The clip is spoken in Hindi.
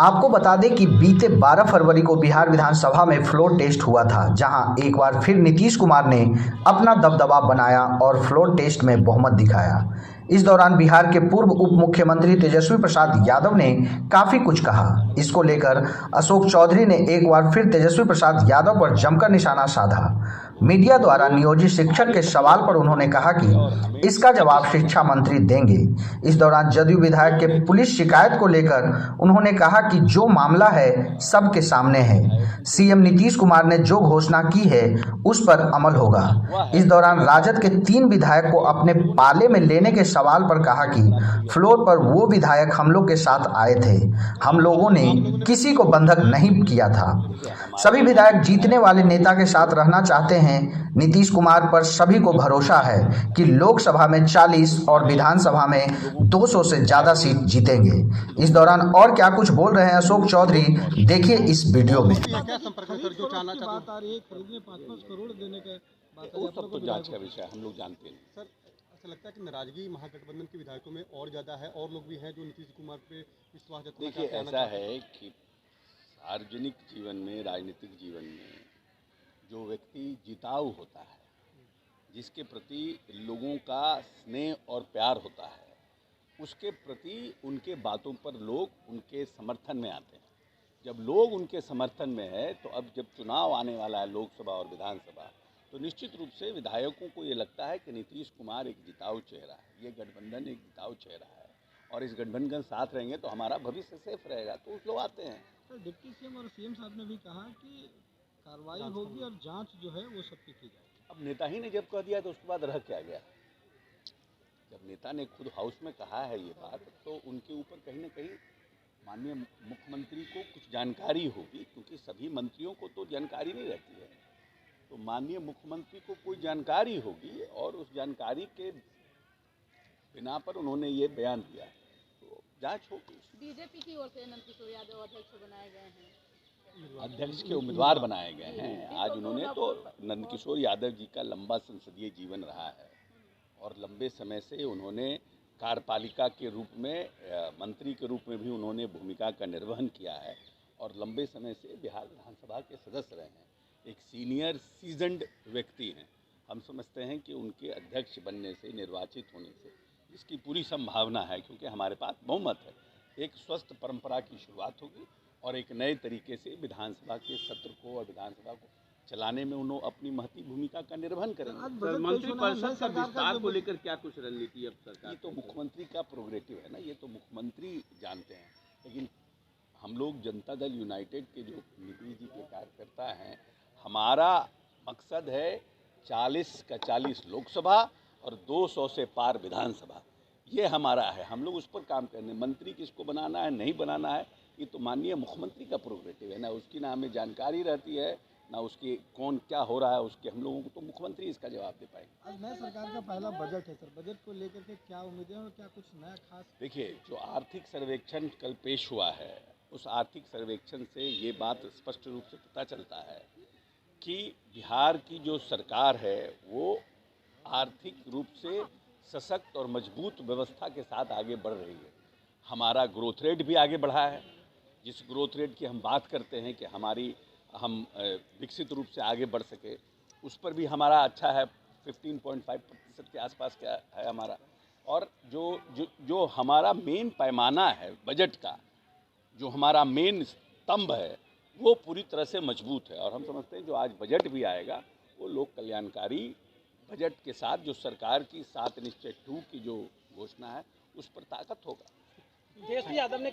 आपको बता दें कि बीते 12 फरवरी को बिहार विधानसभा में फ्लोर टेस्ट हुआ था, जहां एक बार फिर नीतीश कुमार ने अपना दबदबा बनाया और फ्लोर टेस्ट में बहुमत दिखाया। इस दौरान बिहार के पूर्व उप मुख्यमंत्री तेजस्वी प्रसाद यादव ने काफी कुछ कहा। इसको लेकर अशोक चौधरी ने एक बार फिर तेजस्वी प्रसाद यादव पर जमकर निशाना साधा। मीडिया द्वारा नियोजित शिक्षक के सवाल पर उन्होंने कहा कि इसका जवाब शिक्षा मंत्री देंगे। इस दौरान जदयू विधायक के पुलिस शिकायत को लेकर उन्होंने कहा कि जो मामला है सबके सामने है, सीएम नीतीश कुमार ने जो घोषणा की है उस पर अमल होगा। इस दौरान राजद के 3 विधायक को अपने पाले में लेने के सवाल पर कहा कि फ्लोर पर वो विधायक हम लोग के साथ आए थे, हम लोगों ने किसी को बंधक नहीं किया था। सभी विधायक जीतने वाले नेता के साथ रहना चाहते हैं। नीतीश कुमार पर सभी को भरोसा है कि लोकसभा में 40 और विधानसभा में 200 से ज्यादा सीट जीतेंगे। इस दौरान और क्या कुछ बोल रहे हैं अशोक चौधरी, देखिए इस वीडियो में। वो सब तो जांच का विषय हम लोग जानते हैं। सर, ऐसा लगता है कि नाराजगी महागठबंधन के विधायकों में और ज़्यादा है, और लोग भी हैं जो नीतीश कुमार पे विश्वास जताना चाहते हैं। देखिए, ऐसा है कि सार्वजनिक जीवन में, राजनीतिक जीवन में जो व्यक्ति जिताऊ होता है, जिसके प्रति लोगों का स्नेह और प्यार होता है, उसके प्रति उनके बातों पर लोग उनके समर्थन में आते हैं। जब लोग उनके समर्थन में है, तो अब जब चुनाव आने वाला है, लोकसभा और विधानसभा, तो निश्चित रूप से विधायकों को ये लगता है कि नीतीश कुमार एक जिताऊ चेहरा है, ये गठबंधन एक जिताऊ चेहरा है और इस गठबंधन साथ रहेंगे तो हमारा भविष्य सेफ रहेगा, तो लोग आते हैं। सर, डिप्टी सीएम और सीएम साहब ने भी कहा कि कार्रवाई होगी और जांच जो है वो सबकी की जाएगी। अब नेता ही ने जब कह दिया तो उसके बाद रह क्या गया? जब नेता ने खुद हाउस में कहा है ये बात, तो उनके ऊपर कहीं ना कहीं माननीय मुख्यमंत्री को कुछ जानकारी होगी, क्योंकि सभी मंत्रियों को तो जानकारी नहीं रहती है। तो माननीय मुख्यमंत्री को कोई जानकारी होगी और उस जानकारी के बिना पर उन्होंने ये बयान दिया, तो जांच होगी। बीजेपी की ओर से नंदकिशोर यादव अध्यक्ष बनाए गए हैं, अध्यक्ष के उम्मीदवार बनाए गए हैं। आज उन्होंने तो नंदकिशोर यादव जी का लंबा संसदीय जीवन रहा है और लंबे समय से उन्होंने कार्यपालिका के रूप में, मंत्री के रूप में भी उन्होंने भूमिका का निर्वहन किया है और लंबे समय से बिहार विधानसभा के सदस्य रहे हैं। एक सीनियर सीजन्ड व्यक्ति हैं। हम समझते हैं कि उनके अध्यक्ष बनने से, निर्वाचित होने से, इसकी पूरी संभावना है, क्योंकि हमारे पास बहुमत है। एक स्वस्थ परंपरा की शुरुआत होगी और एक नए तरीके से विधानसभा के सत्र को और विधानसभा को चलाने में उन्होंने अपनी महती भूमिका का निर्वहन करेंगे। मंत्रिपरिषद का विस्तार को लेकर क्या कुछ रणनीति अब सरकार? ये तो मुख्यमंत्री का प्रोग्रेटिव है ना, ये तो मुख्यमंत्री जानते हैं। लेकिन हम लोग जनता दल यूनाइटेड के जो नीतीश जी के कार्यकर्ता हैं, हमारा मकसद है 40 का 40 लोकसभा और 200 से पार विधानसभा। ये हमारा है, हम लोग उस पर काम करने। मंत्री किसको बनाना है, नहीं बनाना है, ये तो माननीय मुख्यमंत्री का प्रोग्रेटिव है ना। उसकी ना हमें जानकारी रहती है, ना उसकी कौन क्या हो रहा है उसके, हम लोगों को तो मुख्यमंत्री इसका जवाब दे पाएंगे। आज नए सरकार का पहला बजट है सर, बजट को लेकर के क्या उम्मीदें और क्या कुछ नया खास? देखिए, जो आर्थिक सर्वेक्षण कल पेश हुआ है, उस आर्थिक सर्वेक्षण से ये बात स्पष्ट रूप से पता चलता है कि बिहार की जो सरकार है वो आर्थिक रूप से सशक्त और मजबूत व्यवस्था के साथ आगे बढ़ रही है। हमारा ग्रोथ रेट भी आगे बढ़ा है। जिस ग्रोथ रेट की हम बात करते हैं कि हम विकसित रूप से आगे बढ़ सके, उस पर भी हमारा अच्छा है। 15.5% के आसपास का है हमारा। और जो हमारा मेन पैमाना है बजट का, जो हमारा मेन स्तंभ है, वो पूरी तरह से मजबूत है। और हम समझते हैं जो आज बजट भी आएगा वो लोक कल्याणकारी बजट के साथ जो सरकार की 7 निश्चय 2 की जो घोषणा है उस पर ताकत होगा। तेजस्वी यादव ने